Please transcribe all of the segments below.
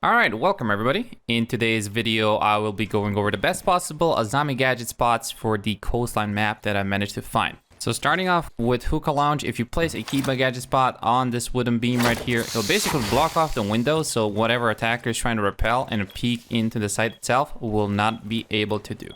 Alright, welcome everybody. In today's video, I will be going over the best possible Azami Gadget spots for the Coastline map that I managed to find. So starting off with Hookah Lounge, if you place a Hookah Gadget spot on this wooden beam right here, it'll basically block off the window, so whatever attacker is trying to repel and peek into the site itself will not be able to do.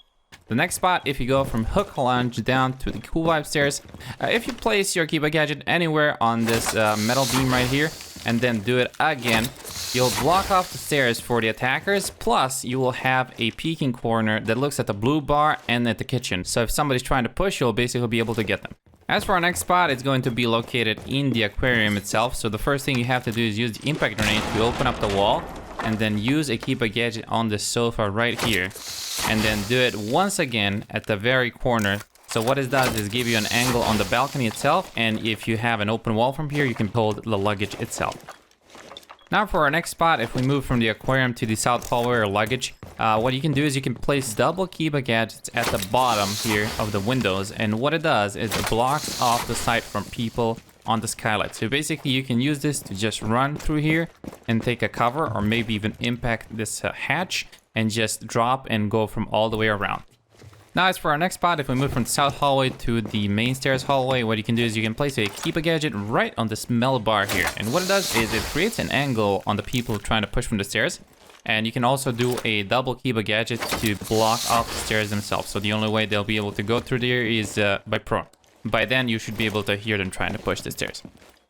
The next spot, if you go from Hookah Lounge down to the Cool Vibe stairs, if you place your Hookah Gadget anywhere on this metal beam right here, and then do it again, you'll block off the stairs for the attackers, plus you will have a peeking corner that looks at the blue bar and at the kitchen. So if somebody's trying to push, you'll basically be able to get them. As for our next spot, it's going to be located in the aquarium itself. So the first thing you have to do is use the impact grenade to open up the wall, and then use a Hookah Gadget on the sofa right here. And then do it once again at the very corner. So what it does is give you an angle on the balcony itself, and if you have an open wall from here, you can hold the luggage itself. Now for our next spot, if we move from the aquarium to the south hallway or luggage, what you can do is you can place double Hookah Gadgets at the bottom here of the windows, and what it does is it blocks off the sight from people on the skylight. So basically you can use this to just run through here and take a cover, or maybe even impact this hatch and just drop and go from all the way around. Now as for our next spot, if we move from the south hallway to the main stairs hallway, what you can do is you can place a Hookah Gadget right on this metal bar here. And what it does is it creates an angle on the people trying to push from the stairs. And you can also do a double Hookah Gadget to block off the stairs themselves. So the only way they'll be able to go through there is by prone. By then you should be able to hear them trying to push the stairs.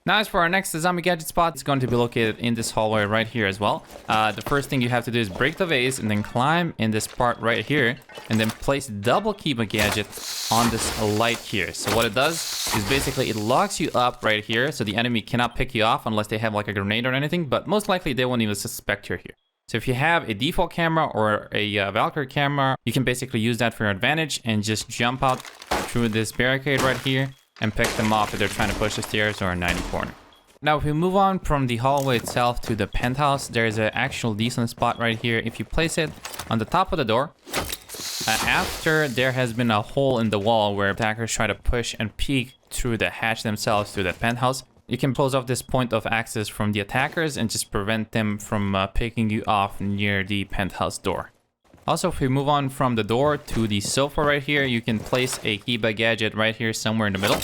Now as for our next Azami Gadget spot, it's going to be located in this hallway right here as well. The first thing you have to do is break the vase and then climb in this part right here, and then place double Hookah Gadget on this light here. So what it does is basically it locks you up right here, so the enemy cannot pick you off unless they have like a grenade or anything, but most likely they won't even suspect you're here. So if you have a default camera or a Valkyrie camera, you can basically use that for your advantage and just jump out through this barricade right here and pick them off if they're trying to push the stairs or a 90 corner. Now if we move on from the hallway itself to the penthouse, there's an actual decent spot right here. If you place it on the top of the door, after there has been a hole in the wall where attackers try to push and peek through the hatch themselves through the penthouse, you can close off this point of access from the attackers and just prevent them from picking you off near the penthouse door. Also, if we move on from the door to the sofa right here, you can place a Hookah Gadget right here somewhere in the middle.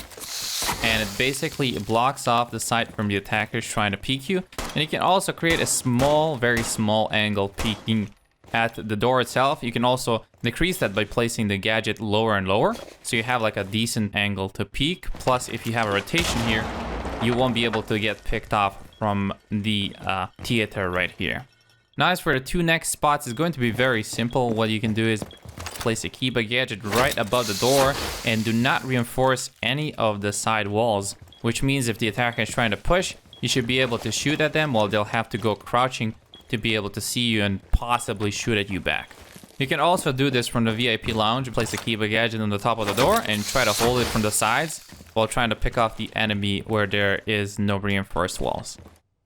And it basically blocks off the sight from the attackers trying to peek you. And you can also create a small, very small angle peeking at the door itself. You can also decrease that by placing the gadget lower and lower, so you have like a decent angle to peek. Plus, if you have a rotation here, you won't be able to get picked off from the theater right here. Now as for the two next spots, it's going to be very simple. What you can do is place a Hookah Gadget right above the door and do not reinforce any of the side walls, which means if the attacker is trying to push, you should be able to shoot at them while they'll have to go crouching to be able to see you and possibly shoot at you back. You can also do this from the VIP lounge, place a Hookah Gadget on the top of the door and try to hold it from the sides while trying to pick off the enemy where there is no reinforced walls.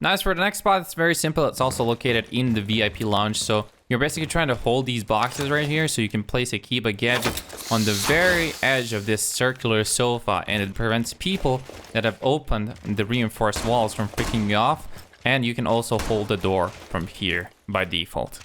Now as for the next spot, it's very simple. It's also located in the VIP lounge. So you're basically trying to hold these boxes right here, so you can place a Hookah Gadget on the very edge of this circular sofa, and it prevents people that have opened the reinforced walls from picking you off. And you can also hold the door from here by default.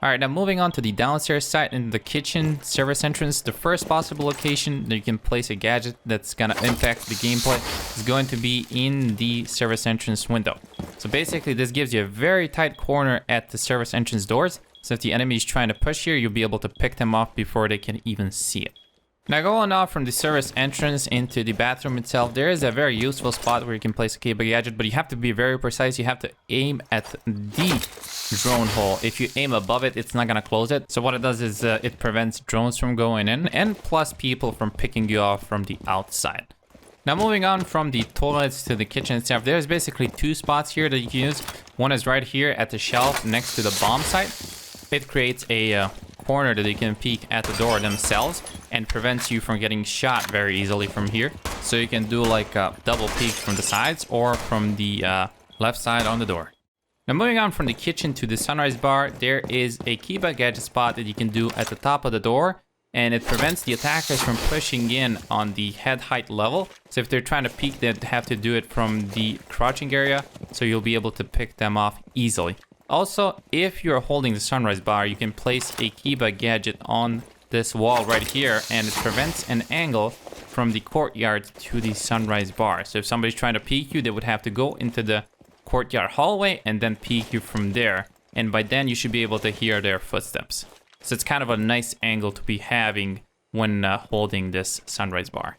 Alright, now moving on to the downstairs side in the kitchen service entrance, the first possible location that you can place a gadget that's gonna impact the gameplay is going to be in the service entrance window. So basically this gives you a very tight corner at the service entrance doors, so if the enemy is trying to push here, you'll be able to pick them off before they can even see it. Now going off from the service entrance into the bathroom itself, there is a very useful spot where you can place a Hookah Gadget, but you have to be very precise. You have to aim at the drone hole. If you aim above it, it's not gonna close it. So what it does is it prevents drones from going in, and plus people from picking you off from the outside. Now moving on from the toilets to the kitchen itself, there's basically two spots here that you can use. One is right here at the shelf next to the bomb site. It creates a corner that you can peek at the door themselves and prevents you from getting shot very easily from here. So you can do like a double peek from the sides or from the left side on the door. Now moving on from the kitchen to the sunrise bar, there is a Hookah Gadget spot that you can do at the top of the door, and it prevents the attackers from pushing in on the head height level. So if they're trying to peek, they have to do it from the crouching area, so you'll be able to pick them off easily. Also, if you're holding the sunrise bar, you can place a Kiba gadget on this wall right here, and it prevents an angle from the courtyard to the sunrise bar. So if somebody's trying to peek you, they would have to go into the courtyard hallway and then peek you from there. And by then you should be able to hear their footsteps. So it's kind of a nice angle to be having when holding this sunrise bar.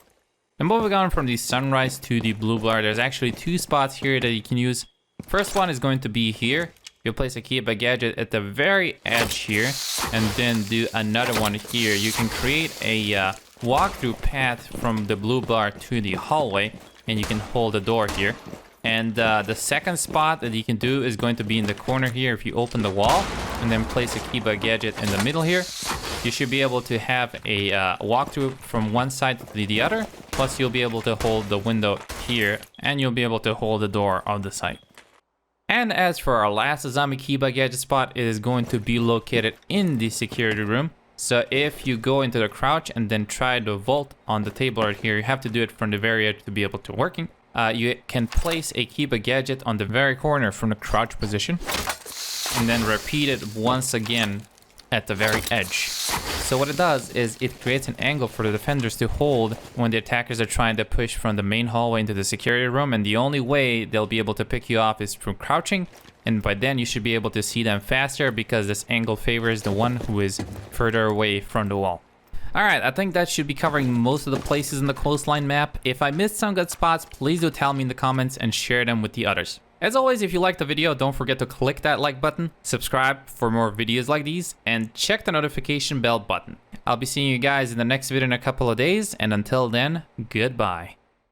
And moving on from the sunrise to the blue bar, there's actually two spots here that you can use. First one is going to be here. You'll place a Kiba gadget at the very edge here, and then do another one here. You can create a walkthrough path from the blue bar to the hallway, and you can hold the door here. And the second spot that you can do is going to be in the corner here. If you open the wall and then place a Kiba gadget in the middle here, you should be able to have a walkthrough from one side to the other. Plus you'll be able to hold the window here, and you'll be able to hold the door on the side. And as for our last Azami Kiba gadget spot, it is going to be located in the security room. So if you go into the crouch and then try to vault on the table right here, you have to do it from the very edge to be able to working. You can place a Kiba gadget on the very corner from the crouch position, and then repeat it once again at the very edge. So what it does is it creates an angle for the defenders to hold when the attackers are trying to push from the main hallway into the security room, and the only way they'll be able to pick you off is from crouching, and by then you should be able to see them faster because this angle favors the one who is further away from the wall. Alright, I think that should be covering most of the places in the Coastline map. If I missed some good spots, please do tell me in the comments and share them with the others. As always, if you liked the video, don't forget to click that like button, subscribe for more videos like these, and check the notification bell button. I'll be seeing you guys in the next video in a couple of days, and until then, goodbye.